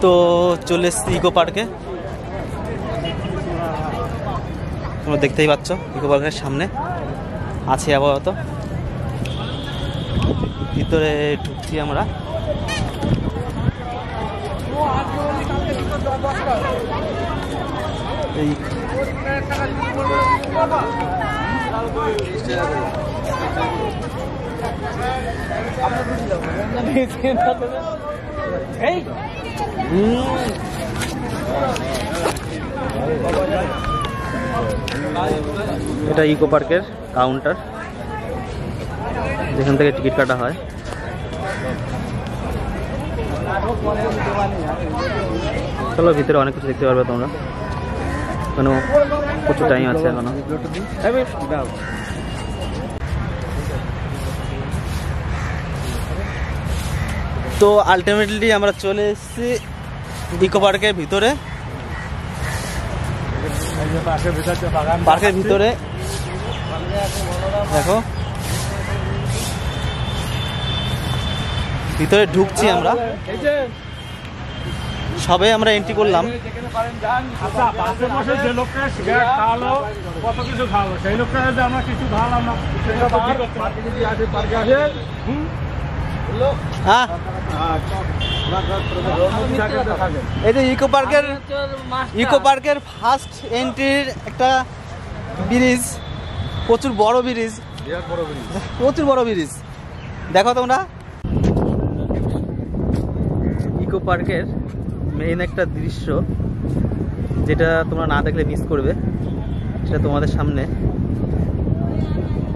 তো চলে এসেছি ইকো পার্কে। তোমরা দেখতেই পাচ্ছ ইকো পার্কের সামনে আছে আপাতত। ভিতরে ঢুকছি আমরা। এই এটা ইকো পার্কের কাউন্টার, যেখান থেকে টিকিট কাটা হয়। চলো ভিতরে অনেক কিছু দেখতে পারবে তোমরা, এখনো প্রচুর টাইম আছে এখনো। তো আলটিমেটলি আমরা চলে এসেছি ইকো পার্কের ভিতরে। পার্কের ভিতরে দেখো, ভিতরে ঢুকছি আমরা, সবে আমরা এন্ট্রি করলাম। হ্যাঁ, এই যে ইকো পার্কের ফার্স্ট এন্ট্রির একটা ব্রিজ, প্রচুর বড় ব্রিজ, প্রচুর বড় ব্রিজ। দেখো তোমরা ইকো পার্কের মেইন একটা দৃশ্য, যেটা তোমরা না দেখলে মিস করবে, সেটা তোমাদের সামনে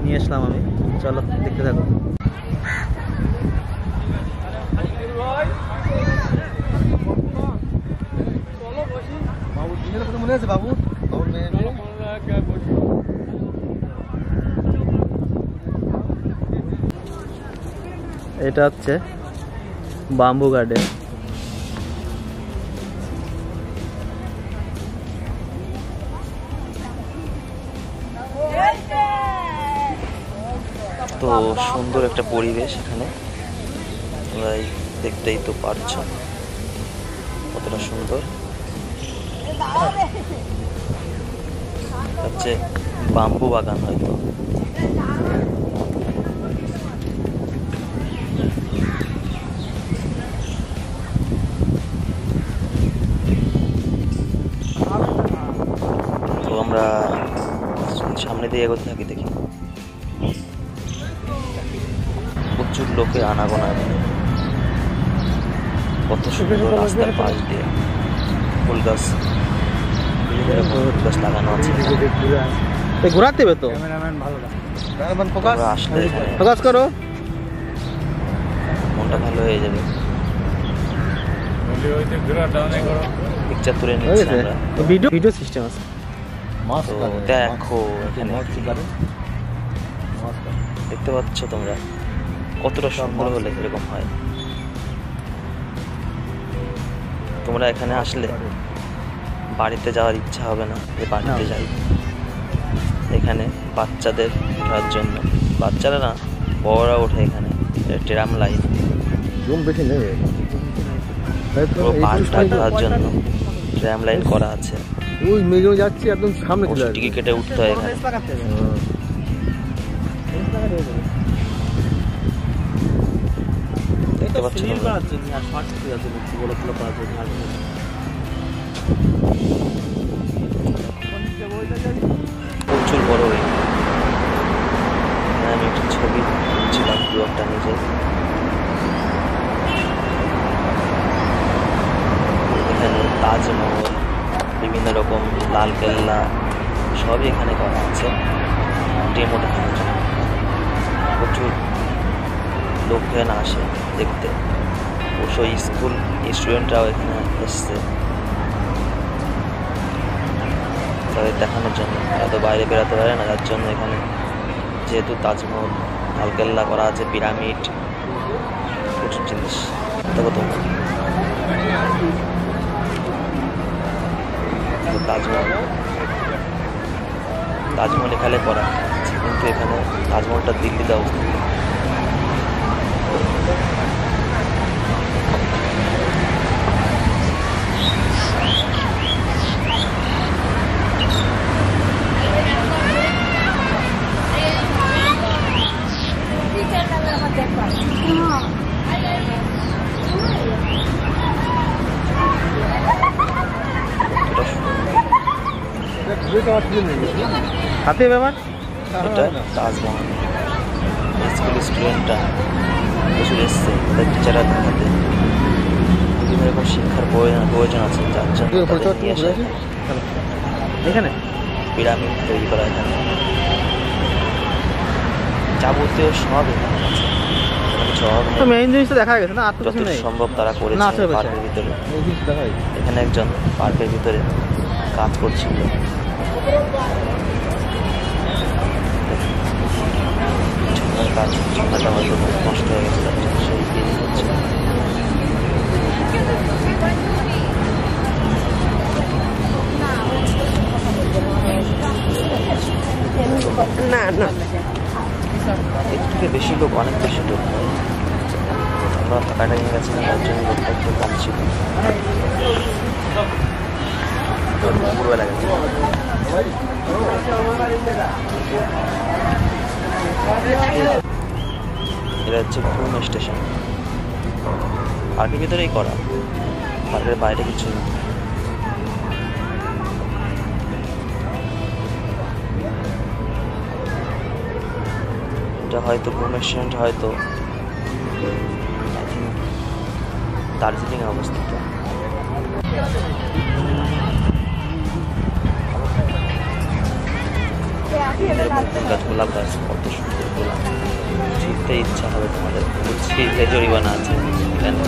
নিয়ে আসলাম আমি। চলো দেখতে থাকো। এটা হচ্ছে বাম্বু গার্ডেন। তো সুন্দর একটা পরিবেশ এখানে, তোমরা দেখতেই তো পারছ কতটা সুন্দর। হচ্ছে বাম্বু বাগান হয়তো। তো আমরা সামনে দিয়ে এগোতে থাকি, দেখি প্রচুর লোকের আনাগোনা, কত সুন্দর রাস্তার পাশ দিয়ে ফুল গাছ, ফুল গাছ লাগানো আছে। ঘোরাতে হবে তো, আসলে ফোকাস করো, মনটা ভালো হয়ে যাবে। পিকচার তুলে নিচ্ছি আমরা, ভিডিও সিস্টেম আছে। তো দেখো এখানে দেখতে পাচ্ছ তোমরা কতটা সুন্দর হলে এরকম হয়। তোমরা এখানে আসলে বাড়িতে যাওয়ার ইচ্ছা হবে না যে বাড়িতে যাই। এখানে বাচ্চাদের ওঠার জন্য, বাচ্চারা না বড়রা ওঠে এখানে, ট্রাম লাইন, পুরো পার্কটা ঘোরার জন্য ট্রাম লাইন করা আছে। ওই মেজো যাচ্ছে একদম সামনে, টিকিট কেটে উঠতে হয় এখানে। দেখতে পাচ্ছ প্রচুর বড়। আমি একটা ছবি তুলছিলাম একটা নিজে। এখানে তাজমহল, বিভিন্ন রকম লালকেল্লা সবই এখানে করা আছে ডেমো দেখানোর জন্য। প্রচুর লোক এখানে আসে দেখতে, অবশ্যই স্কুল স্টুডেন্টরাও এখানে এসছে তাদের দেখানোর জন্য। তারা তো বাইরে বেরোতে পারে না, যার জন্য এখানে যেহেতু তাজমহল, লালকেল্লা করা আছে, পিরামিড, প্রচুর জিনিস। দেখো তোমরা তাজমহল এখানে করা আছে, কিন্তু এখানে তাজমহলটা দিল্লিতে অবস্থিত। হাতে ব্যাপার এটা তাজমহল। স্কুল স্টুডেন্টরা প্রচুর এসছে, তাদের টিচাররা দেখাতে বিভিন্ন রকম শিক্ষার প্রয়োজন আছে, যার জন্য তাদের নিয়ে আসে। এখানে পিরামিড তৈরি করা, এখানে যাবতীয় সব এখানে আছে। কিছু অভাব তো নেই, মেইন জিনিসটা দেখা গেছে না, আর তো কিছু যতটুকু নেই। সম্ভব তারা না, করেছে আছে বেশি। পার্কের ভিতরে। এই জিনিস দেখা যায়। এখানে একজন পার্কের ভিতরে কাজ করছিল, ঝর্ণার কাজ, ঝর্ণাটা হয়তো নষ্ট হয়ে গেছে, তার জন্য সেই দেরি হচ্ছে। না না এর থেকে বেশি লোক, অনেক বেশি লোক। আমরা ফাঁকা টাইমে গেছিলাম, তার জন্য লোকটা একটু কম ছিল। দুপুরবেলা গেছে। এটা হচ্ছে ঘুম স্টেশন, পার্কের ভিতরেই করা, পার্কের বাইরে কিছু নেই। এটা হয়তো ঘুম স্টেশনটা হয়তো দার্জিলিংয়ে অবস্থিত। গাছ, গোলাপ গাছ, কত সুন্দর গোলাপ, ছিঁড়তে ইচ্ছা হবে তোমাদের। ছিঁড়তে জরিমানা আছে এখানে,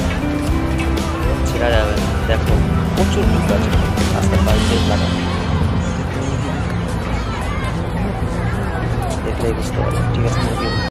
ছেঁড়া যাবে না। দেখো প্রচুর ফুল গাছ রাস্তার পাশে লাগানো, দেখলেই বুঝতে পারবে। ঠিক আছে।